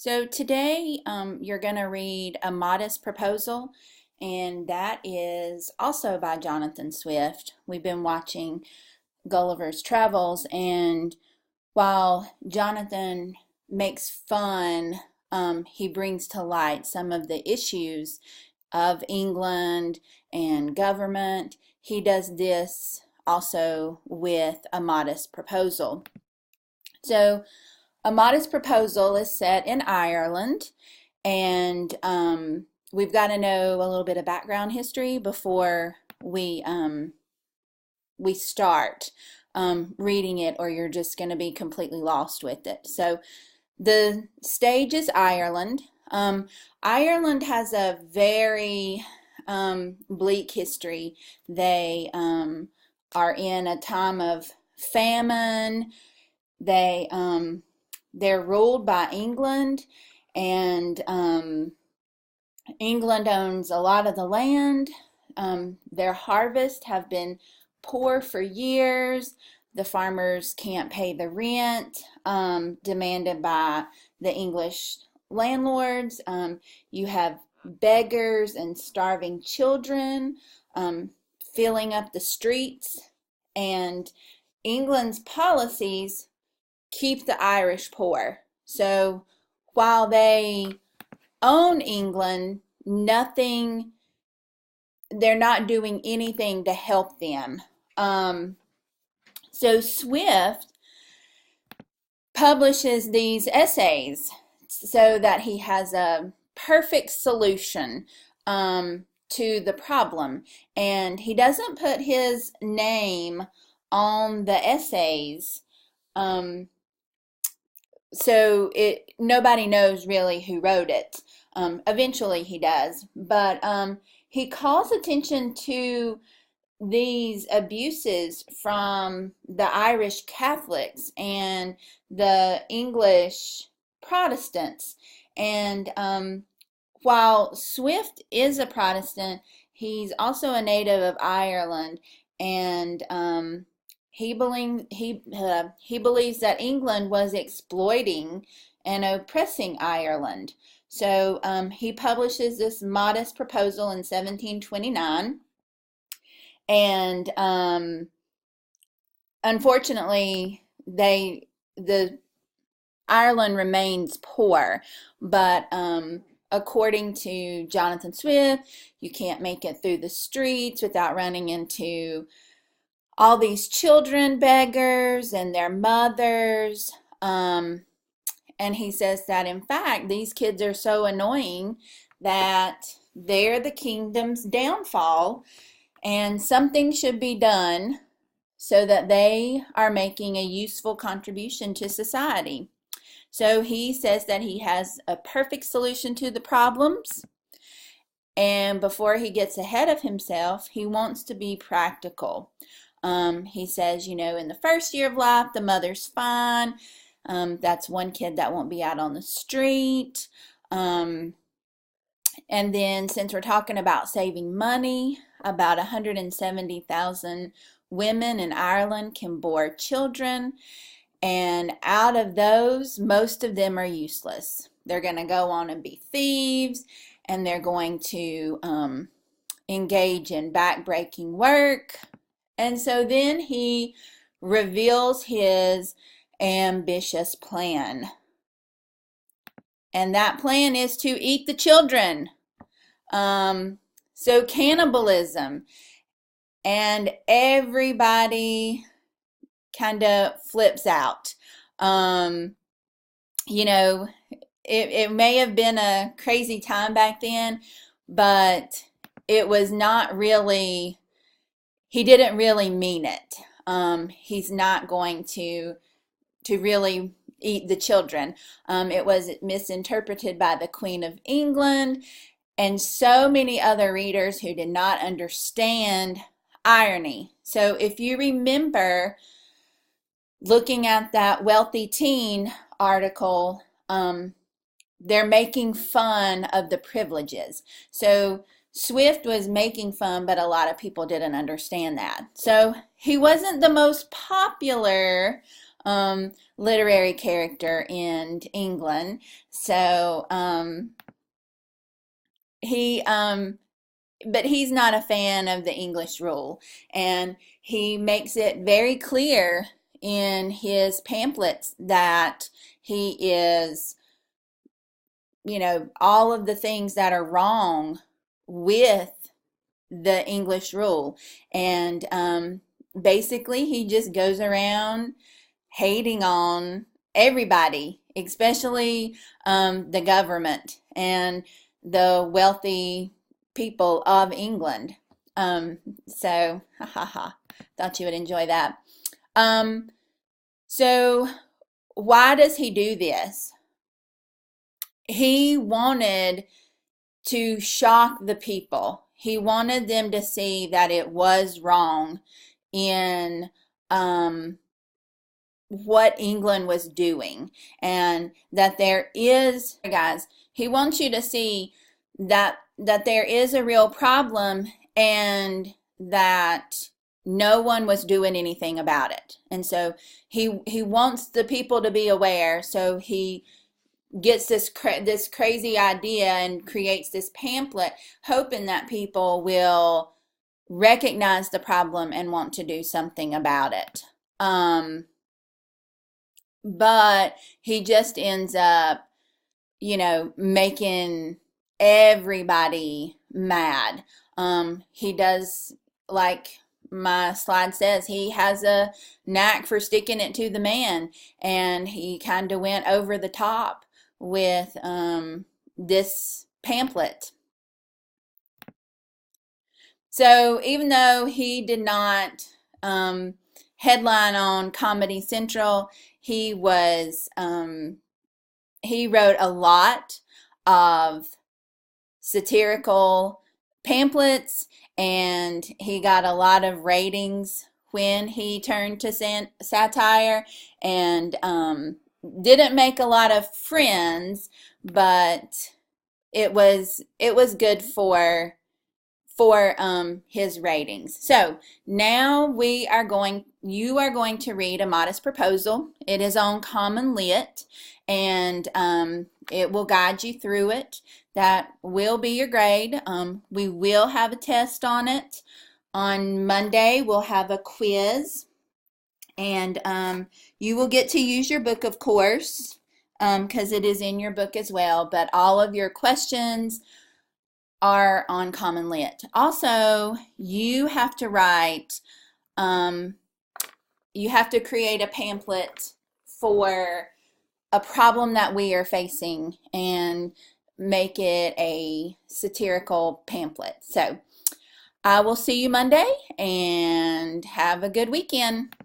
So today you're going to read A Modest Proposal, and that is also by Jonathan Swift. We've been watching Gulliver's Travels, and while Jonathan makes fun, he brings to light some of the issues of England and government. He does this also with A Modest Proposal. So A Modest Proposal is set in Ireland, and we've got to know a little bit of background history before we start reading it, or you're just going to be completely lost with it. So the stage is Ireland. Ireland has a very bleak history. They are in a time of famine. They're ruled by England, and England owns a lot of the land. Their harvests have been poor for years. The farmers can't pay the rent demanded by the English landlords. You have beggars and starving children filling up the streets, and England's policies keep the Irish poor. So while they own England, they're not doing anything to help them. So Swift publishes these essays so that he has a perfect solution to the problem. And he doesn't put his name on the essays. So nobody knows really who wrote it. Eventually he does, but he calls attention to these abuses from the Irish Catholics and the English Protestants. And while Swift is a Protestant, he's also a native of Ireland, and he believes that England was exploiting and oppressing Ireland. So he publishes this Modest Proposal in 1729, and unfortunately, the Ireland remains poor, but according to Jonathan Swift, you can't make it through the streets without running into all these children beggars and their mothers. And he says that in fact these kids are so annoying that they're the kingdom's downfall, and something should be done so that they are making a useful contribution to society. So he says that he has a perfect solution to the problems, and before he gets ahead of himself, he wants to be practical. He says, in the first year of life, the mother's fine. That's one kid that won't be out on the street. And then, since we're talking about saving money, about 170,000 women in Ireland can bore children. And out of those, most of them are useless. They're going to go on and be thieves, and they're going to engage in backbreaking work. And so then he reveals his ambitious plan. And that plan is to eat the children. So cannibalism. And everybody kind of flips out. It may have been a crazy time back then, but it was not really, he didn't really mean it. He's not going to really eat the children. It was misinterpreted by the Queen of England and so many other readers who did not understand irony. So if you remember looking at that Wealthy Teen article, they're making fun of the privileges. So Swift was making fun, but a lot of people didn't understand that. So he wasn't the most popular literary character in England. So he but he's not a fan of the English rule, and he makes it very clear in his pamphlets that he is, all of the things that are wrong with the English rule. And basically, he just goes around hating on everybody, especially the government and the wealthy people of England. So, ha ha ha, thought you would enjoy that. So, why does he do this? He wanted to shock the people. He wanted them to see that it was wrong in what England was doing, and that there is, guys, he wants you to see that there is a real problem, and that no one was doing anything about it. And so he wants the people to be aware, so he gets this crazy idea and creates this pamphlet, hoping that people will recognize the problem and want to do something about it. But he just ends up, making everybody mad. He does, like my slide says, he has a knack for sticking it to the man, and he kind of went over the top with this pamphlet. So even though he did not headline on Comedy Central, he was he wrote a lot of satirical pamphlets, and he got a lot of ratings when he turned to satire, and didn't make a lot of friends, but it was good for his ratings. So now you are going to read A Modest Proposal. It is on Common Lit, and it will guide you through it. That will be your grade. We will have a test on it. On Monday, we'll have a quiz, and you will get to use your book, of course, because it is in your book as well, but all of your questions are on Common Lit. Also, you have to write, you have to create a pamphlet for a problem that we are facing and make it a satirical pamphlet. So I will see you Monday, and have a good weekend.